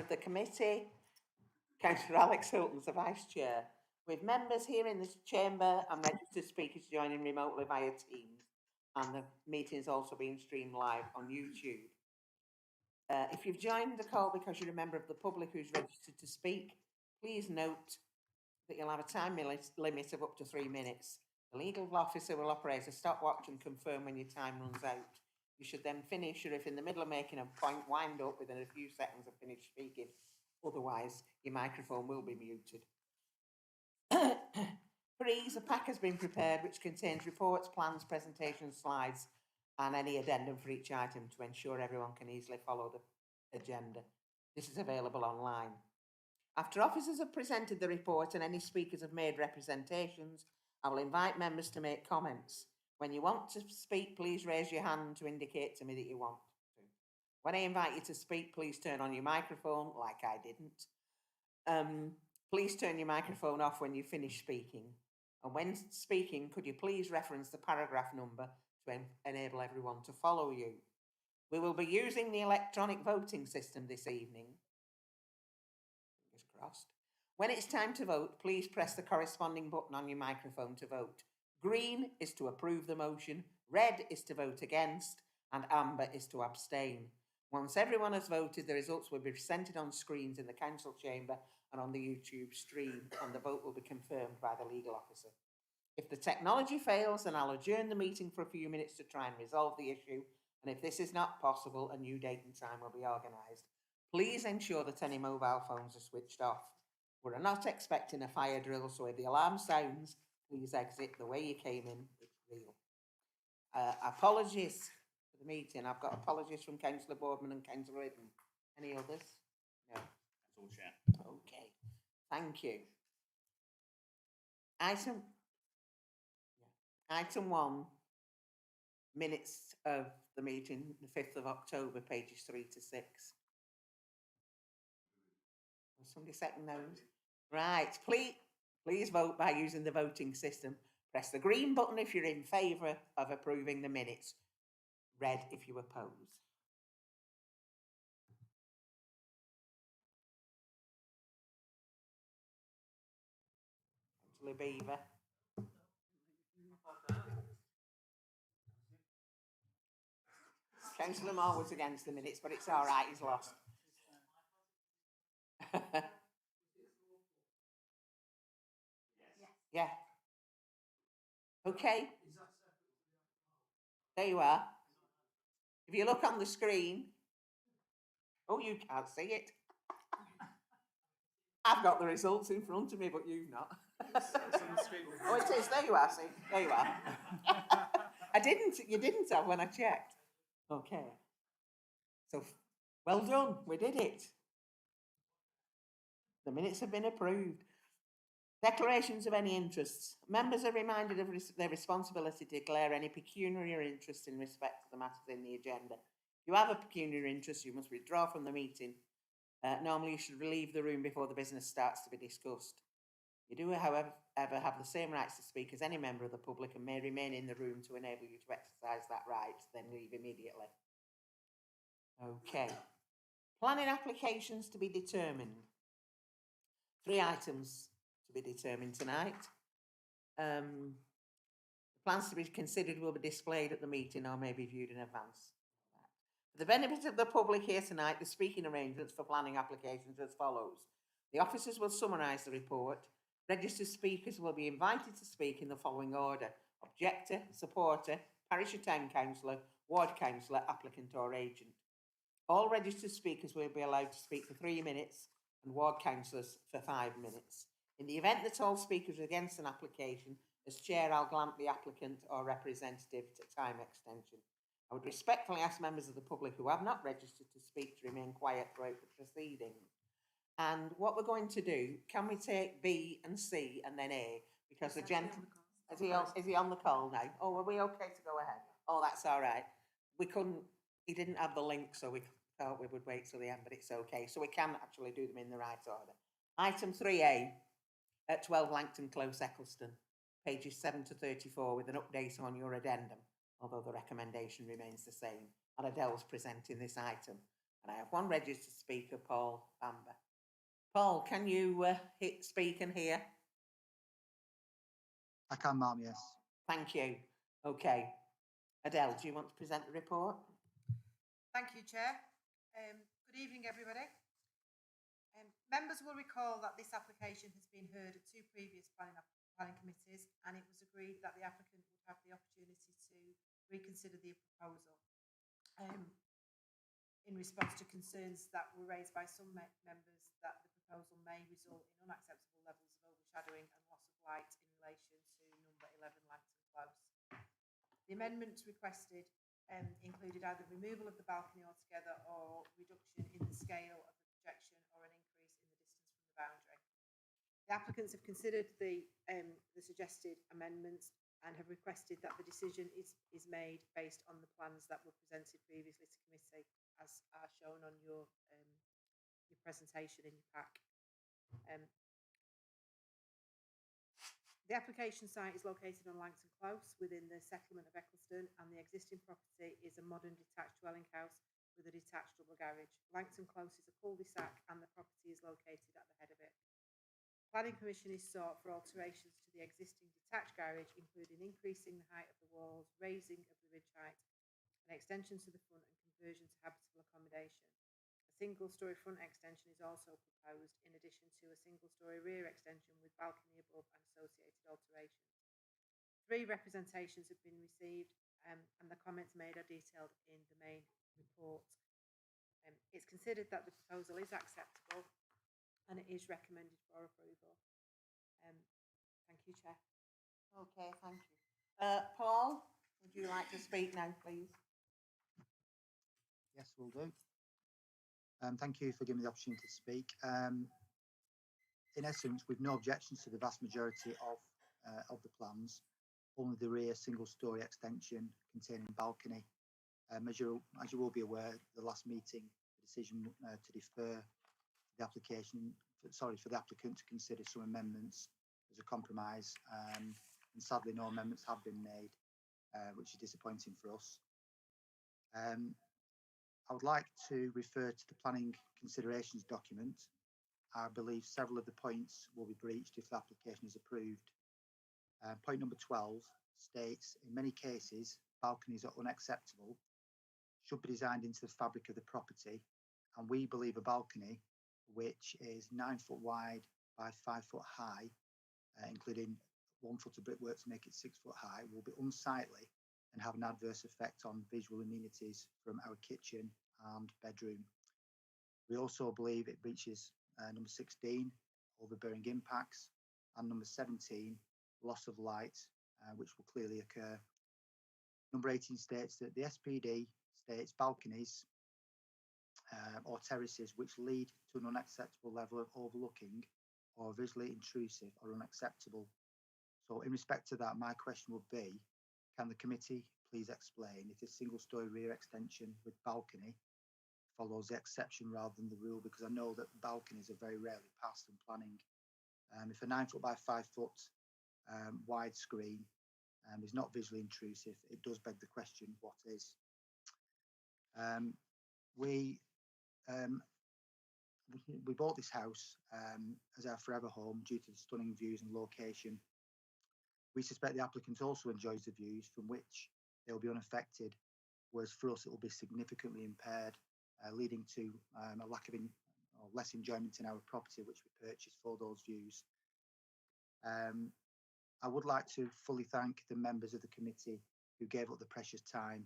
of the committee, Councillor Alex Hilton's the Vice Chair, with members here in this chamber and registered speakers joining remotely via Teams, and the meeting is also being streamed live on YouTube. If you've joined the call because you're a member of the public who's registered to speak, please note that you'll have a time limit of up to 3 minutes. The legal officer will operate a stopwatch and confirm when your time runs out. You should then finish, or if in the middle of making a point, wind up within a few seconds of finished speaking. Otherwise, your microphone will be muted. For ease, a pack has been prepared which contains reports, plans, presentations, slides, and any addendum for each item to ensure everyone can easily follow the agenda. This is available online. After officers have presented the report and any speakers have made representations, I will invite members to make comments. When you want to speak, please raise your hand to indicate to me that you want to. When I invite you to speak, please turn on your microphone, like I didn't. Please turn your microphone off when you finish speaking. And when speaking, could you please reference the paragraph number to enable everyone to follow you? We will be using the electronic voting system this evening. Fingers crossed. When it's time to vote, please press the corresponding button on your microphone to vote. Green is to approve the motion, red is to vote against, and amber is to abstain. Once everyone has voted, the results will be presented on screens in the council chamber and on the YouTube stream, and the vote will be confirmed by the legal officer. If the technology fails, then I'll adjourn the meeting for a few minutes to try and resolve the issue, and if this is not possible, a new date and time will be organised. Please ensure that any mobile phones are switched off. We're not expecting a fire drill, so if the alarm sounds, please exit the way you came in. It's real. Apologies for the meeting. I've got apologies from Councillor Boardman and Councillor Ridden. Any others? No. That's all, Chair. Okay. Thank you. Item 1, minutes of the meeting, the 5th of October, pages 3 to 6. Will somebody second those? Right, please vote by using the voting system. Press the green button if you're in favour of approving the minutes. Red if you oppose. Councillor Beaver. Councillor Moore was against the minutes, but it's all right, he's lost. Yeah. Okay. There you are. If you look on the screen, oh, you can't see it. I've got the results in front of me, but you've not. Oh, it is. There you are. See, there you are. You didn't have when I checked. Okay. So, well done. We did it. The minutes have been approved. Declarations of any interests. Members are reminded of their responsibility to declare any pecuniary interest in respect to the matters in the agenda. If you have a pecuniary interest, you must withdraw from the meeting. Normally, you should leave the room before the business starts to be discussed. You do, however, have the same rights to speak as any member of the public and may remain in the room to enable you to exercise that right, then leave immediately. Okay. Planning applications to be determined. 3 items to be determined tonight. The plans to be considered will be displayed at the meeting or may be viewed in advance. For the benefit of the public here tonight, the speaking arrangements for planning applications as follows. The officers will summarise the report. Registered speakers will be invited to speak in the following order: objector, supporter, parish or town councillor, ward councillor, applicant or agent. All registered speakers will be allowed to speak for 3 minutes and ward councillors for 5 minutes. In the event that all speakers are against an application, as chair, I'll grant the applicant or representative to time extension. I would respectfully ask members of the public who have not registered to speak to remain quiet throughout the proceedings. And what we're going to do, can we take B and C and then A? Because the gentleman, is he on the call now? Oh, are we okay to go ahead? Oh, that's all right. We couldn't, he didn't have the link, so we thought we would wait till the end, but it's okay. So we can actually do them in the right order. Item 3A, at 12 Langton Close, Eccleston, pages 7 to 34, with an update on your addendum, although the recommendation remains the same. And Adele's presenting this item. And I have one registered speaker, Paul Bamber. Paul, can you speak and hear? I can, ma'am, yes. Thank you. Okay. Adele, do you want to present the report? Thank you, Chair. Good evening, everybody. Members will recall that this application has been heard at 2 previous planning committees, and it was agreed that the applicant would have the opportunity to reconsider the proposal in response to concerns that were raised by some members that the proposal may result in unacceptable levels of overshadowing and loss of light in relation to number 11 Langton Close. The amendments requested included either removal of the balcony altogether or reduction in the scale of the projection or an increase in the distance from the boundary. The applicants have considered the suggested amendments and have requested that the decision is made based on the plans that were presented previously to committee, as are shown on your presentation in your pack. The application site is located on Langton Close within the settlement of Eccleston, and the existing property is a modern detached dwelling house with a detached double garage. Langton Close is a cul-de-sac and the property is located at the head of it. Planning permission is sought for alterations to the existing detached garage, including increasing the height of the walls, raising of the ridge height, an extension to the front and conversion to habitable accommodation. A single-storey front extension is also proposed, in addition to a single-storey rear extension with balcony above and associated alterations. 3 representations have been received and the comments made are detailed in the main report. It's considered that the proposal is acceptable and it is recommended for approval. Thank you, Chair. Okay, thank you. Paul, would you like to speak now, please? Yes, will do. Thank you for giving me the opportunity to speak. In essence, we've no objections to the vast majority of the plans, only the rear single-storey extension containing balcony. As you will be aware, the last meeting, the decision to defer the application, for the applicant to consider some amendments as a compromise, and sadly no amendments have been made, which is disappointing for us. I would like to refer to the planning considerations document. I believe several of the points will be breached if the application is approved. Point number 12 states, in many cases, balconies are unacceptable, should be designed into the fabric of the property, and we believe a balcony, which is 9 foot wide by 5 foot high, including 1 foot of brickwork to make it 6 foot high, will be unsightly and have an adverse effect on visual amenities from our kitchen and bedroom. We also believe it breaches number 16, overbearing impacts, and number 17, loss of light, which will clearly occur. Number 18 states that the SPD states balconies or terraces which lead to an unacceptable level of overlooking or visually intrusive are unacceptable. So in respect to that, my question would be, can the committee please explain if a single-storey rear extension with balcony follows the exception rather than the rule? Because I know that balconies are very rarely passed in planning. If a 9 foot by 5 foot wide screen is not visually intrusive, it does beg the question, what is? We bought this house as our forever home due to the stunning views and location. We suspect the applicant also enjoys the views from which they'll be unaffected, whereas for us it will be significantly impaired, leading to a lack of or less enjoyment in our property which we purchased for those views. I would like to fully thank the members of the committee who gave up the precious time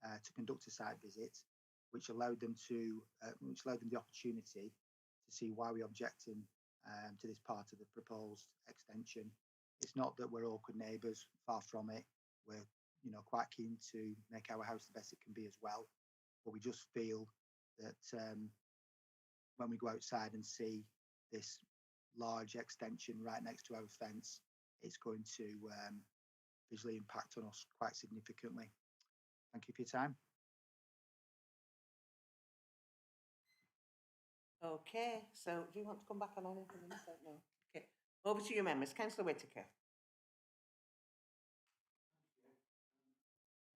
to conduct a site visit, which allowed them the opportunity to see why we're objecting to this part of the proposed extension. It's not that we're awkward neighbours, far from it. We're quite keen to make our house the best it can be as well. But we just feel that when we go outside and see this large extension right next to our fence, it's going to visually impact on us quite significantly. Thank you for your time. Okay, so do you want to come back on anything? No. Okay, over to you, members. Councillor Whitaker.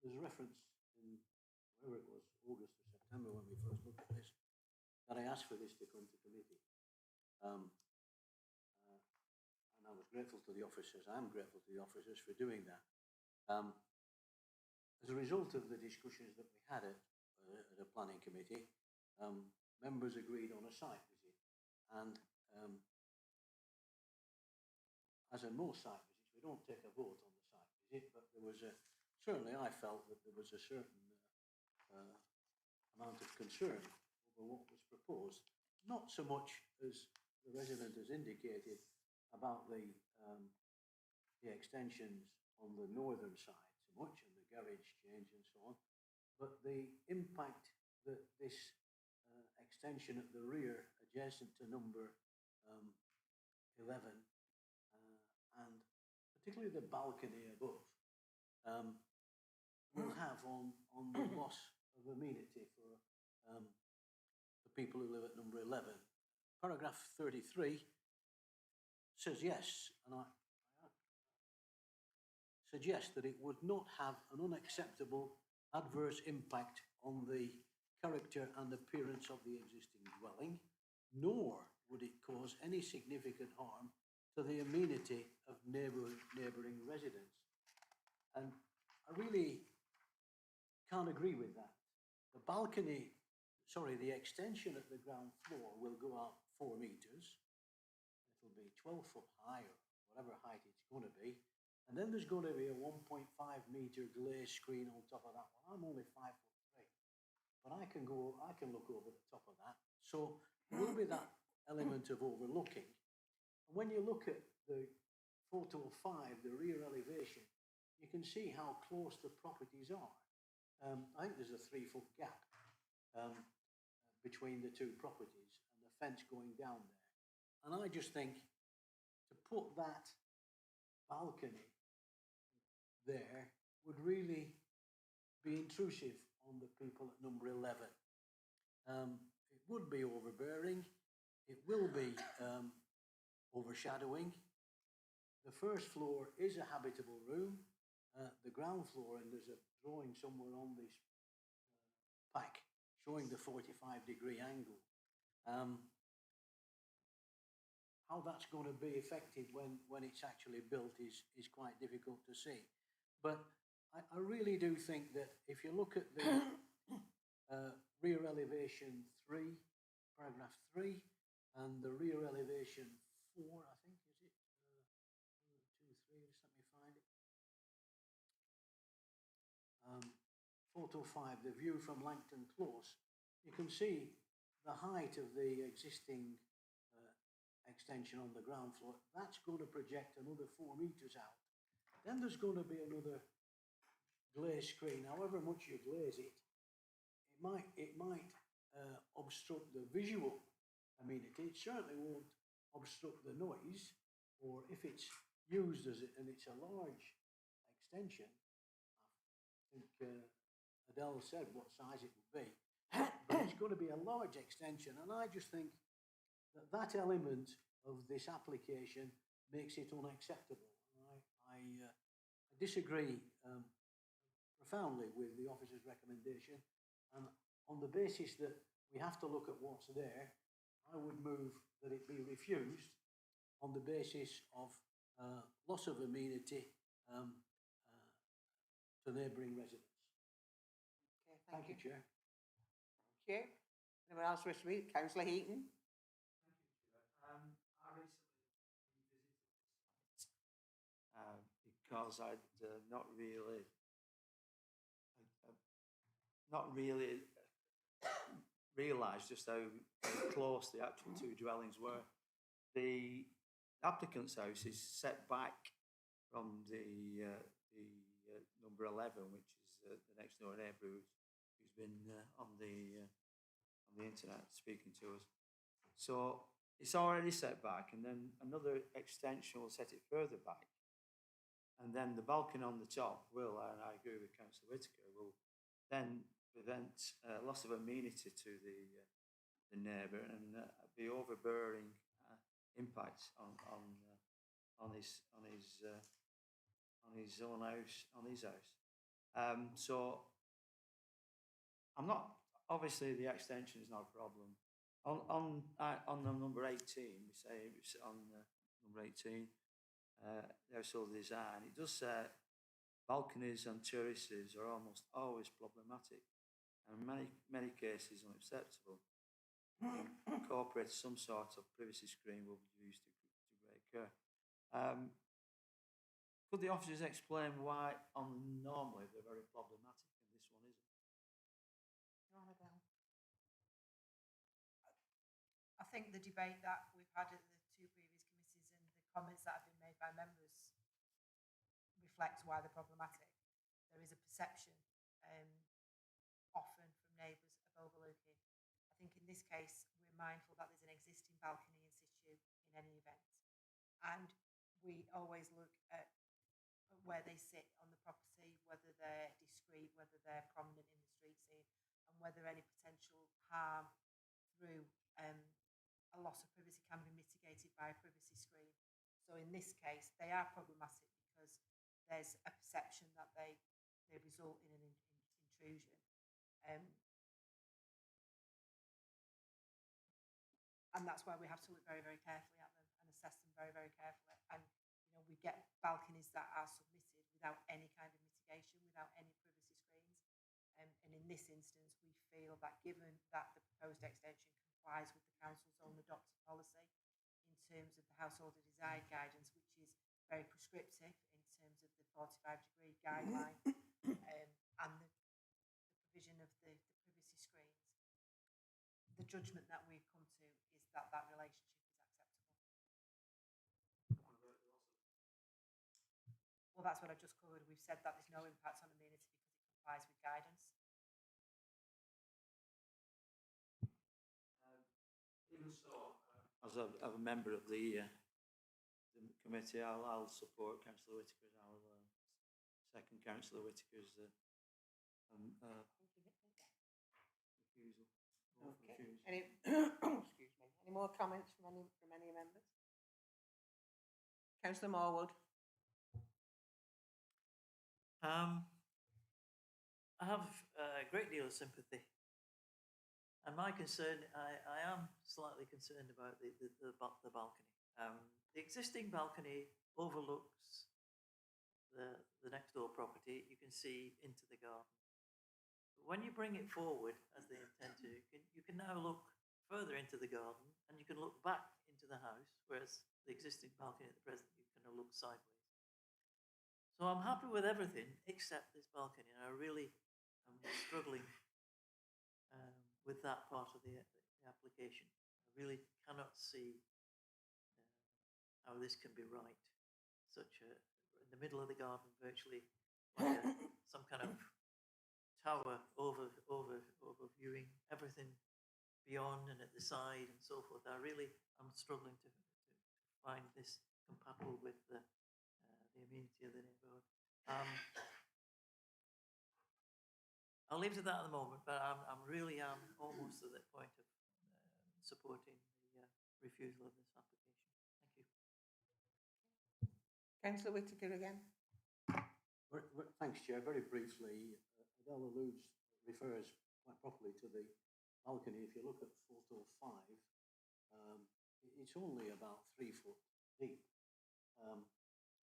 There's a reference in where it was August or September when we first looked at this that I asked for this to come to committee. And I was grateful to the officers, I'm grateful to the officers for doing that. As a result of the discussions that we had at the planning committee, members agreed on a site visit. And as in most site visits, we don't take a vote on the site visit, but there was certainly I felt that there was a certain amount of concern over what was proposed, not so much as the resident has indicated about the extensions on the northern side so much, and the garage change and so on, but the impact that this extension at the rear, adjacent to number 11, and particularly the balcony above, will have on the loss of amenity for the people who live at number 11. Paragraph 33 says yes, and I suggest that it would not have an unacceptable adverse impact on the character and appearance of the existing dwelling, nor would it cause any significant harm to the amenity of neighbouring residents. And I really can't agree with that. The balcony, the extension at the ground floor will go out 4 metres. It'll be 12 foot high or whatever height it's going to be. And then there's going to be a 1.5 metre glaze screen on top of that one. I'm only 5'3", but I can look over the top of that. So there will be that element of overlooking. And when you look at the photo 5, the rear elevation, you can see how close the properties are. I think there's a 3 foot gap between the two properties and the fence going down there. And I just think to put that balcony there would really be intrusive on the people at number 11. It would be overbearing. It will be overshadowing. The first floor is a habitable room. The ground floor, and there's a drawing somewhere on this pack showing the 45-degree angle. How that's going to be affected when it's actually built is quite difficult to see. But I really do think that if you look at the rear elevation 3, paragraph 3, and the rear elevation 4, I think, is it? 1, 2, 3, just let me find it. Photo 5, the view from Langton Close. You can see the height of the existing extension on the ground floor. That's going to project another 4 metres out. Then there's going to be another glaze screen. However much you glaze it, it might obstruct the visual amenity. It certainly won't obstruct the noise, or if it's used and it's a large extension, I think Adele said what size it would be, but it's going to be a large extension, and I just think that element of this application makes it unacceptable. I disagree profoundly with the officer's recommendation, and on the basis that we have to look at what's there, I would move that it be refused on the basis of loss of amenity to neighbouring residents. Okay, Thank you, Chair. Thank you. Anyone else wish to speak? Councillor Heaton? I recently revisited this because I'd not really realised just how close the actual two dwellings were. The applicant's house is set back from the number 11, which is the next door neighbour who's been on the internet speaking to us. So it's already set back, and then another extension will set it further back. And then the balcony on the top will, and I agree with Councillor Whitaker, will then prevent loss of amenity to the neighbour and be overbearing impacts on his own house, on his house. So I'm not, obviously the extension is not a problem. On the number 18, we say it's on number 18, the household design, it does say balconies and terraces are almost always problematic and in many cases unacceptable. Incorporate some sort of privacy screen will be used to great care. Could the officers explain why normally they're very problematic and this one isn't? I think the debate that we've had at the two previous committees and the comments that have been made by members reflect why they're problematic. There is a perception, often from neighbours, of overlooking. I think in this case, we're mindful that there's an existing balcony in situ in any event. And we always look at where they sit on the property, whether they're discreet, whether they're prominent in the street scene, and whether any potential harm through a loss of privacy can be mitigated by a privacy screen. So in this case, they are problematic because there's a perception that they result in an intrusion. And that's why we have to look very, very carefully at them and assess them very, very carefully. And we get balconies that are submitted without any kind of mitigation, without any privacy screens. And in this instance, we feel that given that the proposed extension complies with the council's own adopted policy in terms of the householder design guidance, which is very prescriptive in terms of the 45-degree guideline and the provision of the privacy screens, the judgment that we've come to is that that relationship is acceptable. Well, that's what I've just covered. We've said that there's no impact on amenity because it complies with guidance. Even so, as a member of the committee, I'll support Councillor Whittaker's. I'll second Councillor Whittaker's refusal. Okay. Excuse me. Any more comments from any members? Councillor Morwood. I have a great deal of sympathy. And my concern, I am slightly concerned about the balcony. The existing balcony overlooks the next door property. You can see into the garden. But when you bring it forward, as they intend to, you can now look further into the garden and you can look back into the house, whereas the existing balcony at the present, you can look sideways. So I'm happy with everything except this balcony, and I really am struggling with that part of the application. I really cannot see how this can be right. In the middle of the garden, virtually like some kind of tower overviewing everything beyond and at the side and so forth. I really am struggling to find this compatible with the amenity of the neighbourhood. I'll leave it at that at the moment, but I'm really almost at that point of supporting the refusal of this application. Thank you. Councillor Whittaker again. Thanks, Chair. Very briefly, Adele refers quite properly to the balcony. If you look at photo 5, it's only about 3 foot deep.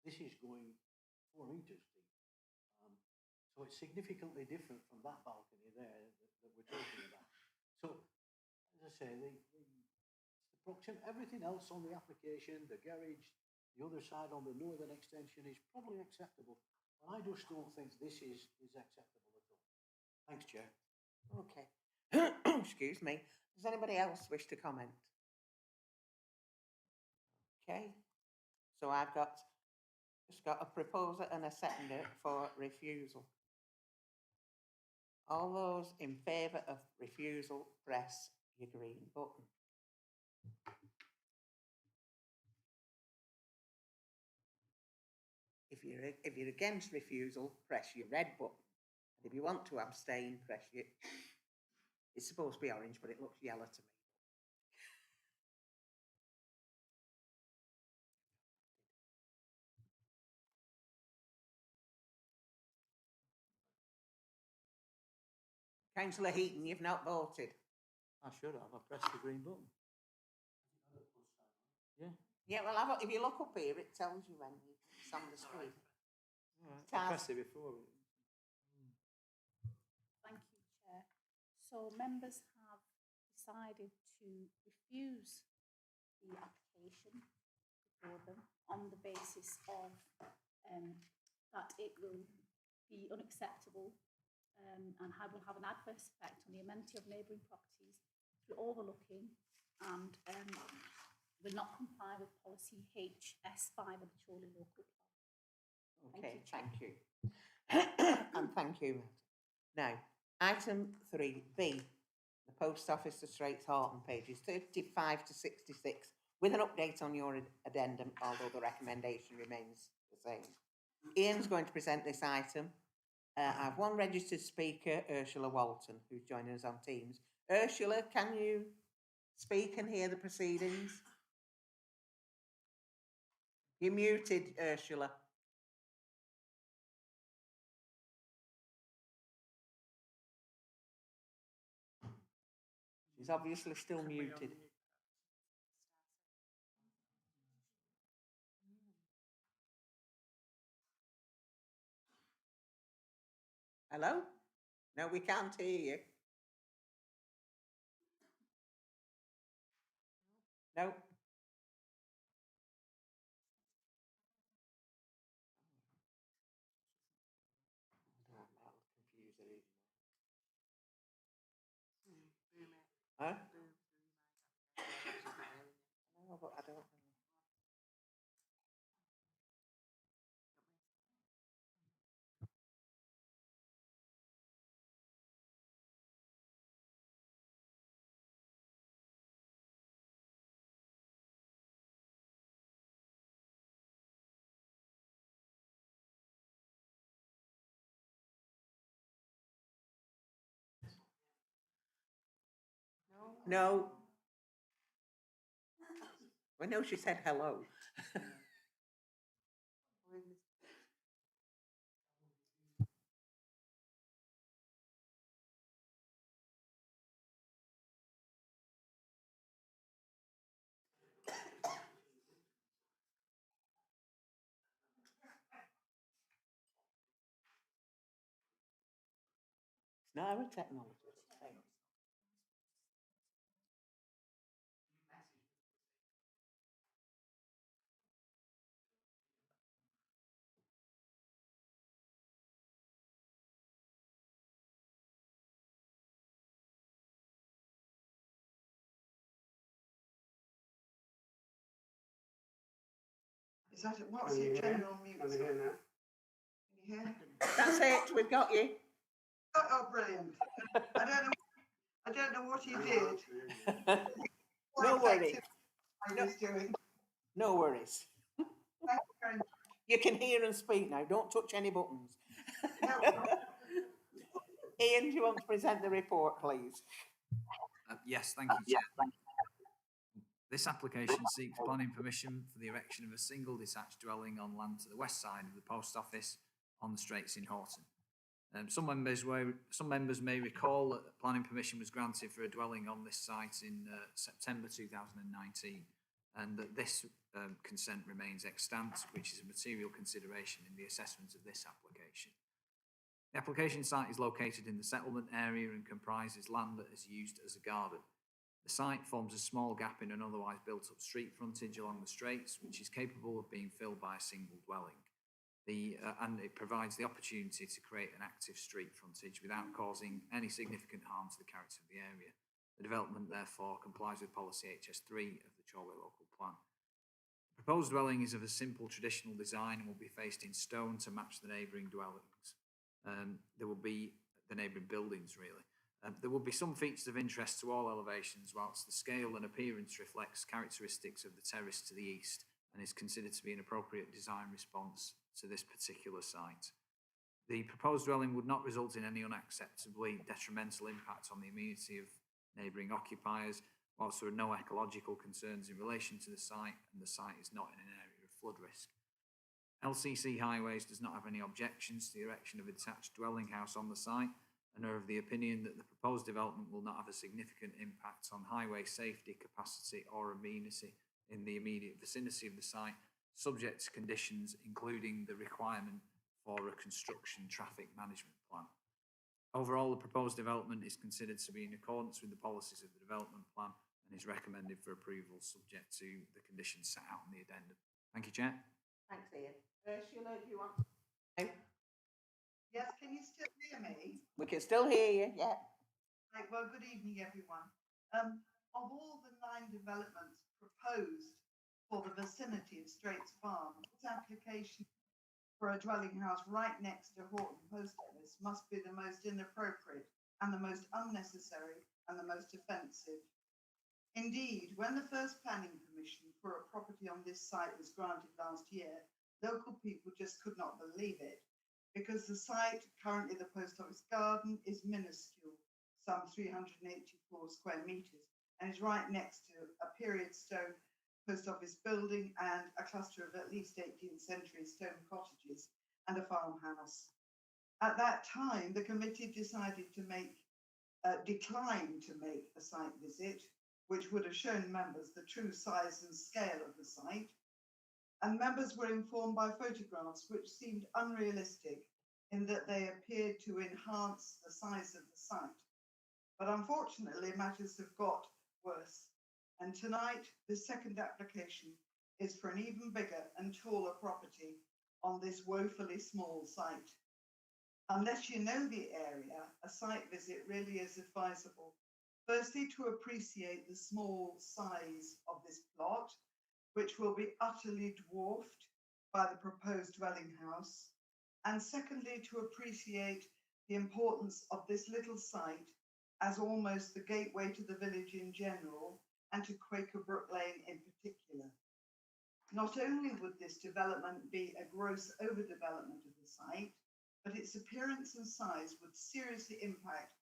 This is going 4 meters deep. So it's significantly different from that balcony there that we're talking about. So, as I say, the proximity, everything else on the application, the garage, the other side on the northern extension is probably acceptable. But I just don't think this is acceptable at all. Thanks, Chair. Okay. Excuse me. Does anybody else wish to comment? Okay. So I've just got a proposer and a seconder for refusal. All those in favour of refusal, press your green button. If you're against refusal, press your red button. And if you want to abstain, press your... It's supposed to be orange, but it looks yellow to me. Councillor Heaton, you've not voted. I should have. I pressed the green button. Yeah. Yeah, well, if you look up here, it tells you when it's on the screen. All right. I Taz. pressed it before. Thank you, Chair. So members have decided to refuse the application before them on the basis of that it will be unacceptable and will have an adverse effect on the amenity of neighbouring properties through overlooking and will not comply with policy HS5 of the Chorley local plan. Okay, Thank you, thank you. And thank you. Now, item 3B, the Post Office to Straits, Hoghton, pages 35 to 66, with an update on your addendum, although the recommendation remains the same. Ian's going to present this item. I have one registered speaker, Ursula Walton, who's joining us on Teams. Ursula, can you speak and hear the proceedings? You're muted, Ursula. She's obviously still muted. Hello? No, we can't hear you. No. Huh? No, but I don't know. No. Well, no, she said hello. It's not our technology. Is that what's your general mute? Can you hear now? Can you hear? That's it. We've got you. Oh, brilliant! I don't know what he did. No worries. I was doing. No worries. Thank you very much. You can hear and speak now. Don't touch any buttons. No, Ian, do you want to present the report, please? Yes, thank you, Chair. This application seeks planning permission for the erection of a single detached dwelling on land to the west side of the post office on the Straits in Hoghton. Some members may recall that planning permission was granted for a dwelling on this site in September 2019, and that this consent remains extant, which is a material consideration in the assessment of this application. The application site is located in the settlement area and comprises land that is used as a garden. The site forms a small gap in an otherwise built-up street frontage along the Straits, which is capable of being filled by a single dwelling. And it provides the opportunity to create an active street frontage without causing any significant harm to the character of the area. The development, therefore, complies with policy HS3 of the Chorley local plan. The proposed dwelling is of a simple traditional design and will be faced in stone to match the neighbouring dwellings. There will be the neighbouring buildings, really. There will be some features of interest to all elevations, whilst the scale and appearance reflects characteristics of the terrace to the east and is considered to be an appropriate design response to this particular site. The proposed dwelling would not result in any unacceptably detrimental impact on the immunity of neighbouring occupiers, whilst there are no ecological concerns in relation to the site, and the site is not in an area of flood risk. LCC Highways does not have any objections to the erection of a detached dwelling house on the site, and are of the opinion that the proposed development will not have a significant impact on highway safety, capacity or amenity in the immediate vicinity of the site, subject to conditions including the requirement for a construction traffic management plan. Overall, the proposed development is considered to be in accordance with the policies of the development plan and is recommended for approval subject to the conditions set out in the addendum. Thank you, Chair. Thanks, Ian. Ursula, do you want? Yes, can you still hear me? We can still hear you, yeah. Right, well, good evening, everyone. Of all the 9 developments proposed for the vicinity of Straits Farm, this application for a dwelling house right next to Hoghton Post Office must be the most inappropriate and the most unnecessary and the most offensive. Indeed, when the first planning permission for a property on this site was granted last year, local people just could not believe it, because the site, currently the post office garden, is minuscule, some 384 square metres, and is right next to a period stone post office building and a cluster of at least 18th century stone cottages and a farmhouse. At that time, the committee decided to decline to make a site visit, which would have shown members the true size and scale of the site. And members were informed by photographs which seemed unrealistic in that they appeared to enhance the size of the site. But unfortunately, matters have got worse. And tonight, the second application is for an even bigger and taller property on this woefully small site. Unless you know the area, a site visit really is advisable. Firstly, to appreciate the small size of this plot, which will be utterly dwarfed by the proposed dwelling house. And secondly, to appreciate the importance of this little site as almost the gateway to the village in general and to Quaker Brook Lane in particular. Not only would this development be a gross overdevelopment of the site, but its appearance and size would seriously impact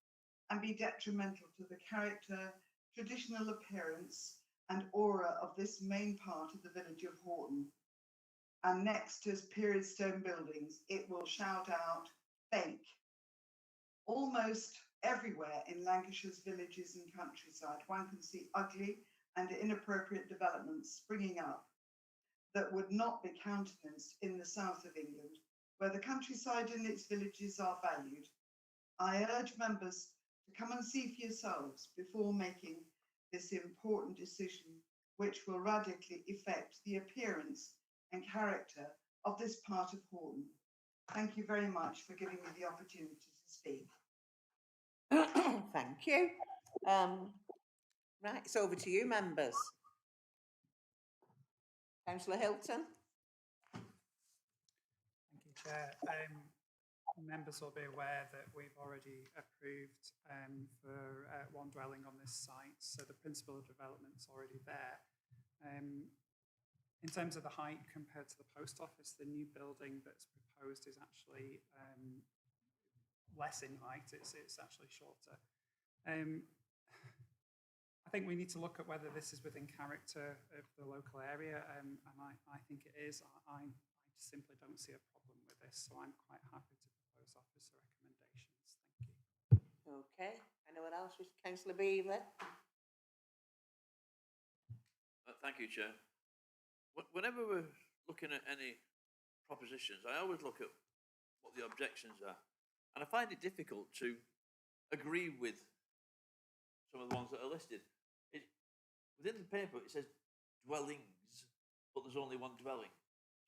and be detrimental to the character, traditional appearance and aura of this main part of the village of Hoghton. And next as period stone buildings, it will shout out, fake. Almost everywhere in Lancashire's villages and countryside, one can see ugly and inappropriate developments springing up that would not be countenanced in the south of England, where the countryside and its villages are valued. I urge members to come and see for yourselves before making this important decision, which will radically affect the appearance and character of this part of Hoghton. Thank you very much for giving me the opportunity to speak. Thank you. Right, it's over to you, members. Councillor Hilton. Thank you, Chair. Members will be aware that we've already approved for one dwelling on this site, so the principle of development's already there. In terms of the height compared to the post office, the new building that's proposed is actually less in height. It's actually shorter. I think we need to look at whether this is within character of the local area, and I think it is. I simply don't see a problem with this, so I'm quite happy to propose officer recommendations. Thank you. Okay. Anyone else? Councillor Beaver. Thank you, Chair. Whenever we're looking at any propositions, I always look at what the objections are, and I find it difficult to agree with some of the ones that are listed. Within the paper, it says dwellings, but there's only one dwelling.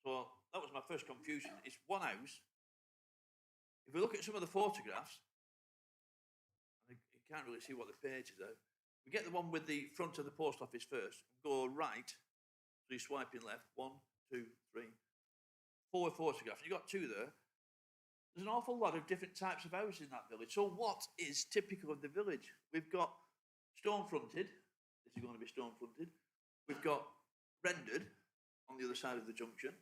So that was my first confusion. It's one house. If we look at some of the photographs, you can't really see what the pages are. We get the one with the front of the post office first, go right, so you're swiping left, 1, 2, 3, 4 photographs. You've got 2 there. There's an awful lot of different types of houses in that village. So what is typical of the village? We've got stone fronted. This is going to be stone fronted. We've got rendered on the other side of the junction.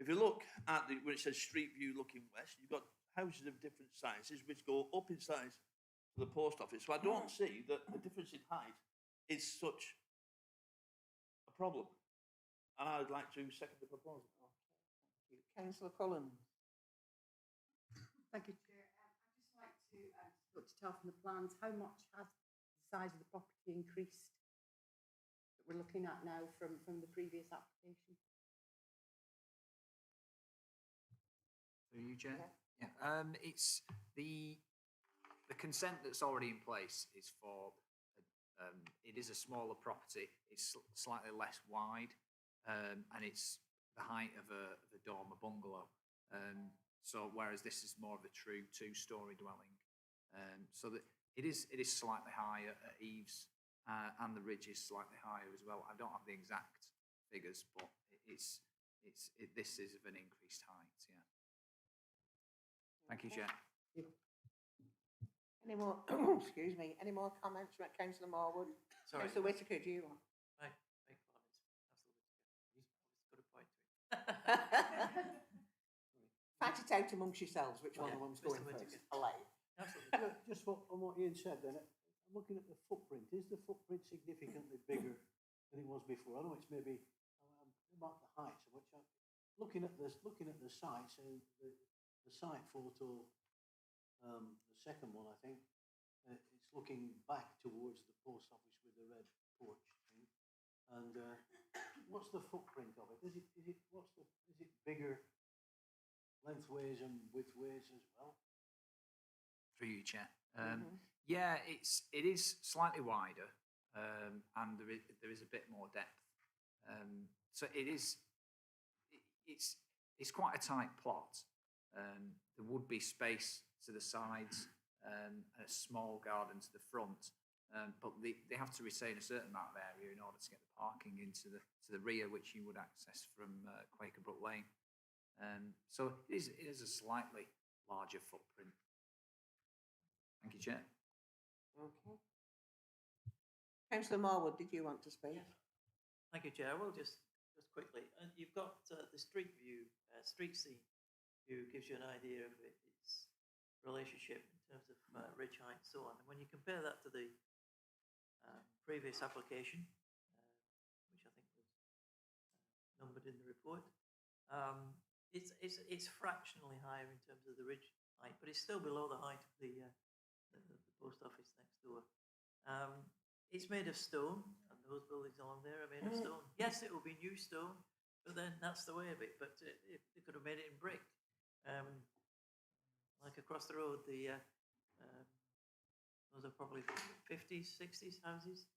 If you look at where it says street view looking west, you've got houses of different sizes which go up in size to the post office. So I don't see that the difference in height is such a problem. And I would like to second the proposal. Councillor Collins. Thank you, Chair. I'd just like to difficult to tell from the plans, how much has the size of the property increased that we're looking at now from the previous application? Through you, Chair. Yeah. It's the consent that's already in place is for. It is a smaller property. It's slightly less wide, and it's the height of a dormer bungalow. So whereas this is more of a true two-storey dwelling, so that it is slightly higher at eaves, and the ridge is slightly higher as well. I don't have the exact figures, but this is of an increased height. Yeah. Thank you, Chair. Any more, excuse me, any more comments from Councillor Morwood? Sorry. Councillor Whittaker, do you want? Right, beg pardon. Absolutely. He's got a point to it. Fight it out amongst yourselves, which one Yeah, of them's Mr. going Whittaker. first. Polite. Absolutely. Just on what Ian said then, I'm looking at the footprint. Is the footprint significantly bigger than it was before? I know it's maybe about the height, so which I'm looking at the site, so the site photo, the second one, I think, it's looking back towards the post office with the red porch thing. And what's the footprint of it? Is it bigger lengthways and widthways as well? Through you, Chair. Yeah, it is slightly wider, and there is a bit more depth. So it's quite a tight plot. There would be space to the sides and a small garden to the front, but they have to retain a certain amount of area in order to get the parking into the rear, which you would access from Quakerbrook Lane. So it is a slightly larger footprint. Thank you, Chair. Okay. Councillor Morwood, did you want to speak? Thank you, Chair. I will just quickly. You've got the street view, street scene view gives you an idea of its relationship in terms of ridge height and so on. And when you compare that to the previous application, which I think was numbered in the report, it's fractionally higher in terms of the ridge height, but it's still below the height of the post office next door. It's made of stone, and those buildings along there are made of stone. Yes, it will be new stone, but then that's the way of it. But they could have made it in brick. Like across the road, those are probably 50s, 60s houses,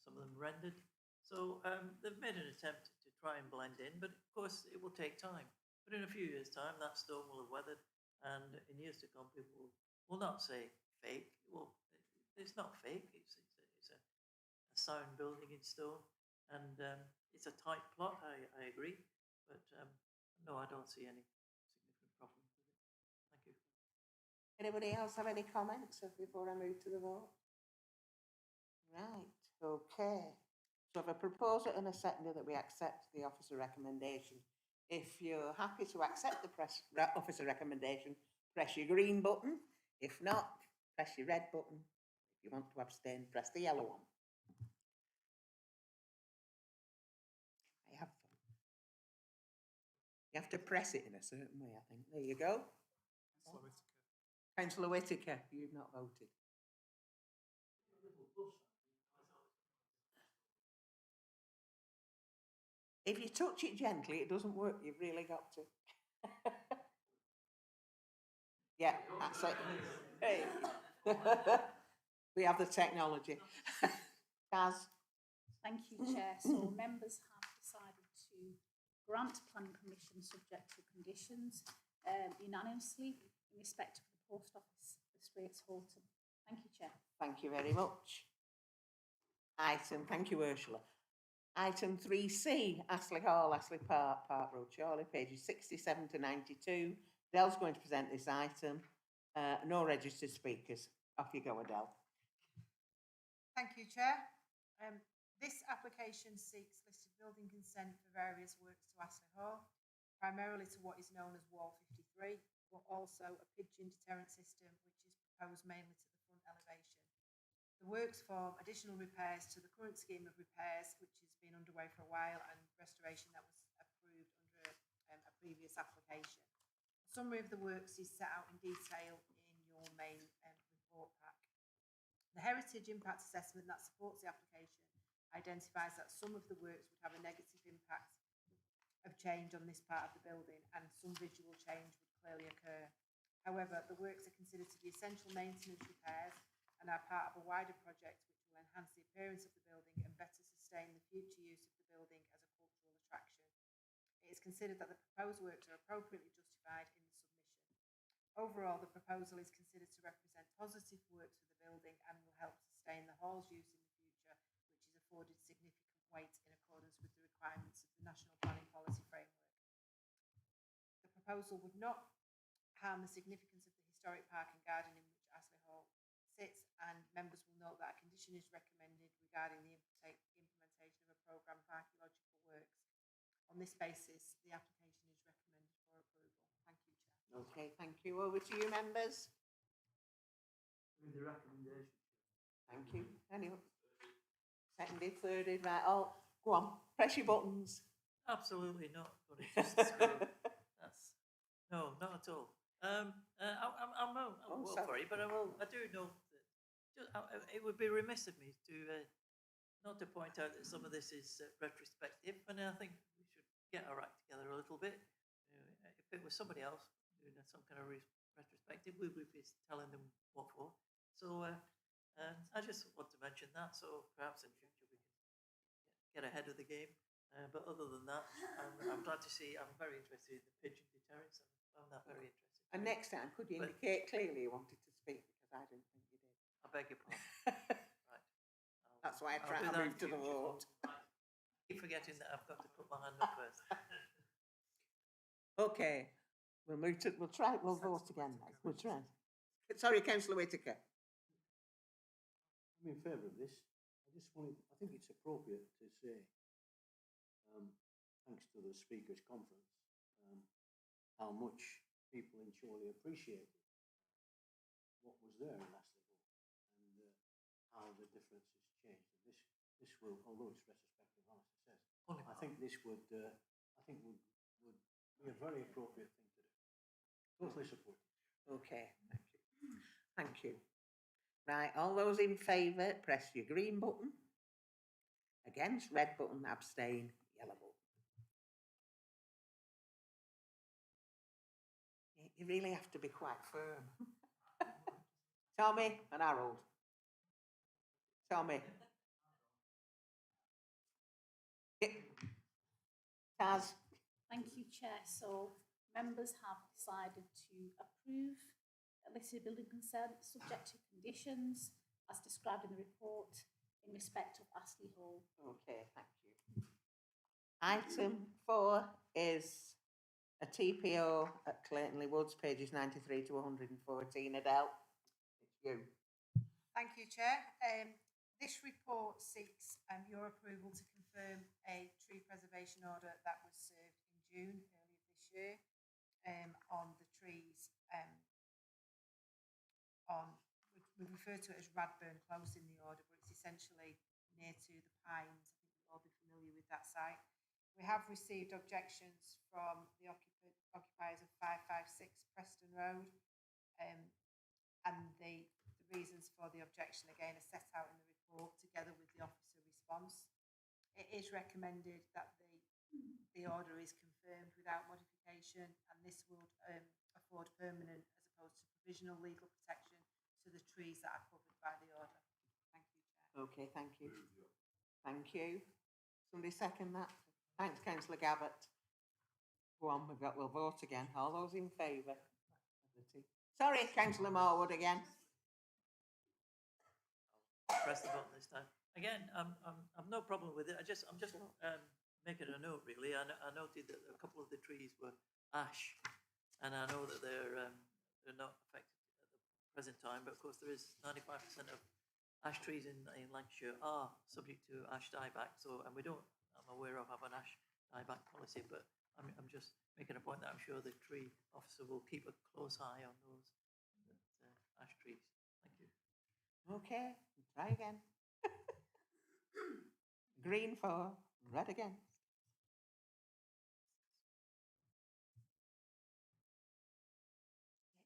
some of them rendered. So they've made an attempt to try and blend in, but of course it will take time. But in a few years' time, that stone will have weathered, and in years to come, people will not say fake. Well, it's not fake. It's a sound building in stone, and it's a tight plot. I agree, but no, I don't see any significant problem with it. Thank you. Anybody else have any comments before I move to the vote? Right, okay. So I have a proposer and a seconder that we accept the officer recommendation. If you're happy to accept the officer recommendation, press your green button. If not, press your red button. If you want to abstain, press the yellow one. You have to press it in a certain way, I think. There you go. Councillor Whittaker, you've not voted. If you touch it gently, it doesn't work. You've really got to. Yeah, that's it. Hey. We have the technology. Kaz? Thank you, Chair. So members have decided to grant planning permission subject to conditions unanimously in respect of the post office for Straits, Hoghton. Thank you, Chair. Thank you very much. Thank you, Ursula. Item 3C, Astley Hall, Astley Park, Park Road, Chorley, pages 67 to 92. Adele's going to present this item. No registered speakers. Off you go, Adele. Thank you, Chair. This application seeks listed building consent for various works to Astley Hall, primarily to what is known as Wall 53, but also a pigeon deterrent system, which is proposed mainly to the front elevation. The works form additional repairs to the current scheme of repairs, which has been underway for a while, and restoration that was approved under a previous application. A summary of the works is set out in detail in your main The heritage impact assessment that supports the application identifies that some of the works would have a negative impact of change on this part of the building, and some visual change would clearly occur. However, the works are considered to be essential maintenance repairs and are part of a wider project which will enhance the appearance of the building and better sustain the future use of the building as a cultural attraction. It is considered that the proposed works are appropriately justified in the submission. Overall, the proposal is considered to represent positive works for the building and will help sustain the hall's use in the future, which is afforded significant weight in accordance with the requirements of the National Planning Policy Framework. The proposal would not harm the significance of the historic park and garden in which Astley Hall sits, and members will note that a condition is recommended regarding the implementation of a programme of archaeological works. On this basis, the application is recommended for approval. Thank you, Chair. Okay, thank you. Over to you, members. With the recommendation. Thank you. Anyone? Seconded, thirded, right, all, go on, press your buttons. Absolutely not. But it's just, that's, no, not at all. I'm well, sorry. sorry, but I do know that it would be remiss of me to not to point out that some of this is retrospective, and I think we should get our act together a little bit. If it was somebody else doing some kind of retrospective, we would be telling them what for. So I just want to mention that, so perhaps in future we can get ahead of the game. But other than that, I'm glad to see, I'm very interested in the pigeon deterrence, and I found that very interesting. And next time, could you indicate clearly you wanted to speak, because I didn't think you did. I beg your pardon. Right. That's why I I'll try do to that move in to the future. vote. Keep forgetting that I've got to put my hand up first. Okay, we'll vote again now. We'll try. Sorry, Councillor Whitaker. I'm in favour of this. I think it's appropriate to say, thanks to the Speakers' Conference, how much people in Chorley appreciated what was there in Astley Hall, and how the difference has changed. And this will, although it's retrospective, as I says, I think this would be a very appropriate thing to do. Totally support it. Okay, thank you. Thank you. Right, all those in favour, press your green button. Against, red button, abstain, yellow button. You really have to be quite firm. Tommy and Harold. Tommy. Taz. Thank you, Chair. So members have decided to approve a listed building consent subject to conditions as described in the report in respect of Astley Hall. Okay, thank you. Item 4 is a TPO at Clayton Woods, pages 93 to 114. Adele, it's you. Thank you, Chair. This report seeks your approval to confirm a tree preservation order that was served in June earlier this year on the trees we refer to it as Radburn Close in the order, but it's essentially near to the Pines. I think you'll all be familiar with that site. We have received objections from the occupiers of 556 Preston Road, and the reasons for the objection again are set out in the report together with the officer response. It is recommended that the order is confirmed without modification, and this would afford permanent as opposed to provisional legal protection to the trees that are covered by the order. Thank you, Chair. Okay, thank you. Thank you. Somebody second that? Thanks, Councillor Gabbett. Go on, we'll vote again. All those in favour? Sorry, Councillor Marwood again. Press the button this time. Again, I've no problem with it. I'm just making a note really. I noted that a couple of the trees were ash, and I know that they're not affected at the present time, but of course there is 95% of ash trees in Lancashire are subject to ash dieback. So, and I'm aware of have an ash dieback policy, but I'm just making a point that I'm sure the tree officer will keep a close eye on those ash trees. Thank you. Okay, try again. Green for, red again.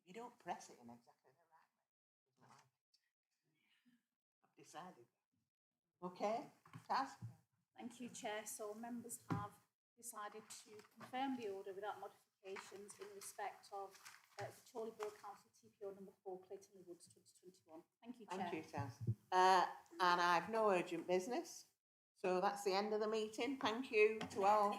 You don't press it in exactly the right way. decided. Okay, Taz? Thank you, Chair. So members have decided to confirm the order without modifications in respect of the Chorley Borough Council TPO number 4, Clayton Woods 2021. Thank you, Chair. Thank you, Taz. And I've no urgent business. So that's the end of the meeting. Thank you to all